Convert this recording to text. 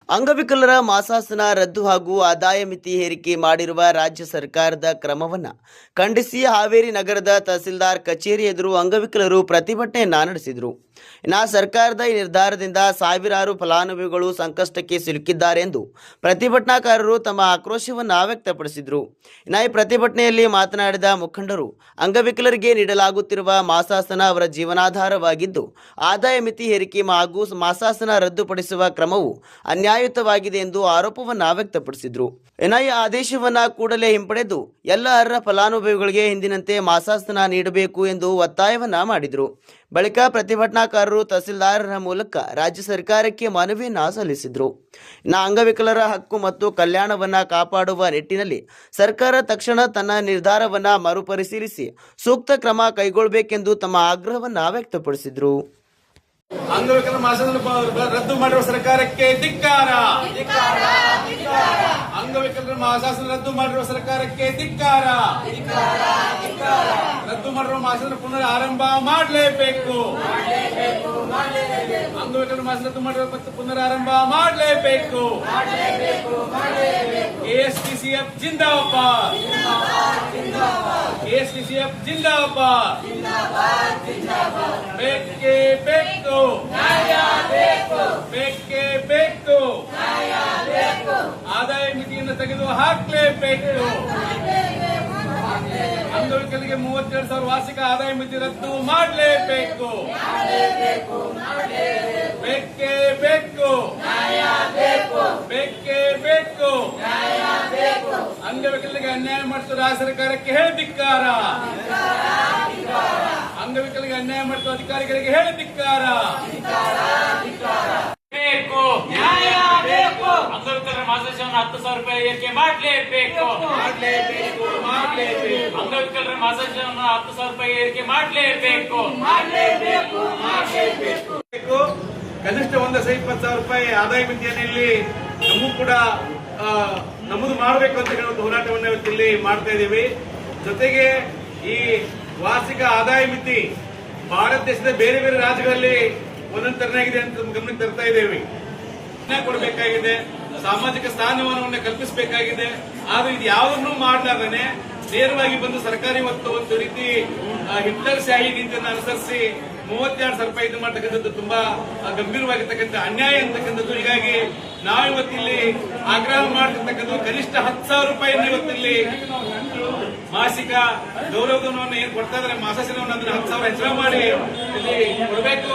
ಅಂಗವಿಕಲರ ಮಾಸಾಸನ ರದ್ದು ಹಾಗೂ ಆದಾಯ ಮಿತಿ ಹೇರಿಕೆ ಮಾಡಿರುವ ರಾಜ್ಯ ಸರ್ಕಾರದ ಕ್ರಮವನ್ನು ಖಂಡಿಸಿ ಹಾವೇರಿ ನಗರದ ತಹಸೀಲ್ದಾರ್ ಕಚೇರಿ ಎದುರು ಅಂಗವಿಕಲರು ಪ್ರತಿಭಟನೆಯನ್ನ ನಡೆಸಿದರು. ಸರ್ಕಾರದ ಈ ನಿರ್ಧಾರದಿಂದ ಸಾವಿರಾರು ಫಲಾನುಭವಿಗಳು ಸಂಕಷ್ಟಕ್ಕೆ ಸಿಲುಕಿದ್ದಾರೆ ಎಂದು ಪ್ರತಿಭಟನಾಕಾರರು ತಮ್ಮ ಆಕ್ರೋಶವನ್ನು ವ್ಯಕ್ತಪಡಿಸಿದರು. ಈ ಪ್ರತಿಭಟನೆಯಲ್ಲಿ ಮಾತನಾಡಿದ ಮುಖಂಡರು, ಅಂಗವಿಕಲರಿಗೆ ನೀಡಲಾಗುತ್ತಿರುವ ಮಾಸಾಸನ ಅವರ ಜೀವನಾಧಾರವಾಗಿದ್ದು, ಆದಾಯ ಮಿತಿ ಹೇರಿಕೆ ಹಾಗೂ ಮಾಸಾಸನ ರದ್ದುಪಡಿಸುವ ಕ್ರಮವು ಅನ್ಯಾಯಯುತವಾಗಿದೆ ಎಂದು ಆರೋಪವನ್ನು ವ್ಯಕ್ತಪಡಿಸಿದರು. ಈ ಆದೇಶವನ್ನು ಕೂಡಲೇ ಹಿಂಪಡೆದು ಎಲ್ಲ ಅರ್ಹ ಫಲಾನುಭವಿಗಳಿಗೆ ಹಿಂದಿನಂತೆ ಮಾಸಾಸನ ನೀಡಬೇಕು ಎಂದು ಒತ್ತಾಯವನ್ನ ಮಾಡಿದರು. ಬಳಿಕ ಪ್ರತಿಭಟನಾಕಾರರು ತಹಸೀಲ್ದಾರರ ಮೂಲಕ ರಾಜ್ಯ ಸರ್ಕಾರಕ್ಕೆ ಮನವಿಯನ್ನ ಸಲ್ಲಿಸಿದರು. ಅಂಗವಿಕಲರ ಹಕ್ಕು ಮತ್ತು ಕಲ್ಯಾಣವನ್ನ ಕಾಪಾಡುವ ನಿಟ್ಟಿನಲ್ಲಿ ಸರ್ಕಾರ ತಕ್ಷಣ ತನ್ನ ನಿರ್ಧಾರವನ್ನ ಮರುಪರಿಶೀಲಿಸಿ ಸೂಕ್ತ ಕ್ರಮ ಕೈಗೊಳ್ಳಬೇಕೆಂದು ತಮ್ಮ ಆಗ್ರಹವನ್ನ ವ್ಯಕ್ತಪಡಿಸಿದರು. ಅಂಗವಿಕಲ ಮಾಸಾಸನ ರದ್ದು ಮಾಡಿರುವ ಸರ್ಕಾರಕ್ಕೆ ಧಿಕ್ಕಾರ. ಅಂಗವಿಕಲರ ಮಾಸಾಸನ ರದ್ದು ಮಾಡಿರುವ ಸರ್ಕಾರಕ್ಕೆ ಧಿಕ್ಕಾರ. ರದ್ದು ಮಾಡಿರುವ ಮಾಸಾಸನ ಪುನರ್ ಆರಂಭ ಮಾಡಲೇಬೇಕು. ಅಂಗವಿಕಲರ ಮಾಸಾಸನ ರದ್ದು ಮಾಡಿರುವ ಪುನರ್ ಆರಂಭ ಮಾಡಲೇಬೇಕು. ಕೆಎಸ್ಟಿಸಿಎಫ್ ಜಿಂದಾಬಾದ್. ಕೆಎಸ್ಟಿಸಿಎಫ್ ಜಿಂದಾಬಾದ್. ಬೇಕೇ ಬೇಕು. ಬೇಕೇ ಬೇಕು. ಆದಾಯ ಮಿತಿಯನ್ನು ತೆಗೆದು ಹಾಕಲೇಬೇಕು. ಅಂಗವಿಕಲರಿಗೆ 32,000 ವಾರ್ಷಿಕ ಆದಾಯ ಮಿತಿ ರದ್ದು ಮಾಡಲೇಬೇಕು. ಬೇಕೇ ಬೇಕು. ಬೇಕೇ ಬೇಕು. ಅಂಗವಿಕಲರಿಗೆ ಅನ್ಯಾಯ ಮಾಡಿಸುವ ರಾಜ್ಯ ಸರ್ಕಾರಕ್ಕೆ ಹೇಳಿ ಧಿಕ್ಕಾರ. ಅಂಗವಿಕಲರಿಗೆ ಅನ್ಯಾಯ ಮಾಡಿಸುವ ಅಧಿಕಾರಿಗಳಿಗೆ ಹೇಳಿ ಧಿಕ್ಕಾರ. ಬೇಕು ನ್ಯಾಯ ಬೇಕು. ಅಂಗವಿಕಲರ ಮಾಸಾಸನ 10,000 ರೂಪಾಯಿ ಏರಿಕೆ ಮಾಡಲೇಬೇಕು. ಅಂಗವಿಕಲರ ಮಾಸಾಸನ 10,000 ರೂಪಾಯಿ ಏರಿಕೆ ಮಾಡಲೇಬೇಕು. ಕನಿಷ್ಠ 1,20,000 ರೂಪಾಯಿ ಆದಾಯ ಮಿತಿಯನ್ನು ಇಲ್ಲಿ ನಮಗೂ ಕೂಡ ನಮ್ಮದು ಮಾಡಬೇಕು ಅಂತ ಹೇಳಿ ಒಂದು ಹೋರಾಟವನ್ನು ಇಲ್ಲಿ ಮಾಡ್ತಾ ಇದ್ದೀವಿ. ಜೊತೆಗೆ ಈ ವಾರ್ಷಿಕ ಆದಾಯ ಮಿತಿ ಭಾರತ ದೇಶದ ಬೇರೆ ಬೇರೆ ರಾಜ್ಯಗಳಲ್ಲಿ ಒಂದೊಂದು ತರನಾಗಿದೆ ಅಂತ ಗಮನಕ್ಕೆ ತರ್ತಾ ಇದ್ದೇವೆ. ಕೊಡಬೇಕಾಗಿದೆ, ಸಾಮಾಜಿಕ ಸ್ಥಾನಮಾನವನ್ನು ಕಲ್ಪಿಸಬೇಕಾಗಿದೆ. ಆದ್ರೆ ಇದು ಯಾವುದನ್ನು ಮಾಡಲಾರನೆ ನೇರವಾಗಿ ಬಂದು ಸರ್ಕಾರಿ ಒಂದು ರೀತಿ ಹಿಟ್ಲರ್ ಶಾಹಿ ನೀತಿಯನ್ನು ಅನುಸರಿಸಿ 32,000 ರೂಪಾಯಿ ಇದು ಮಾಡತಕ್ಕಂಥದ್ದು ತುಂಬಾ ಗಂಭೀರವಾಗಿರ್ತಕ್ಕಂಥ ಅನ್ಯಾಯ ಅಂತಕ್ಕಂಥದ್ದು. ಹೀಗಾಗಿ ನಾವಿವತ್ತಿಲ್ಲಿ ಆಗ್ರಹ ಮಾಡ್ತಿರ್ತಕ್ಕಂಥದ್ದು ಕನಿಷ್ಠ 10,000 ರೂಪಾಯಿಯನ್ನು ಇವತ್ತಿಲ್ಲಿ ಮಾಸಿಕ ಗೌರವಧನವನ್ನು ಏನ್ ಕೊಡ್ತಾ ಇದ್ದಾರೆ ಮಾಸಾಸನವನ್ನು ಅದನ್ನ 10,000 ಹೆಚ್ಚಳ ಮಾಡಿ ಇಲ್ಲಿ ಕೊಡಬೇಕು.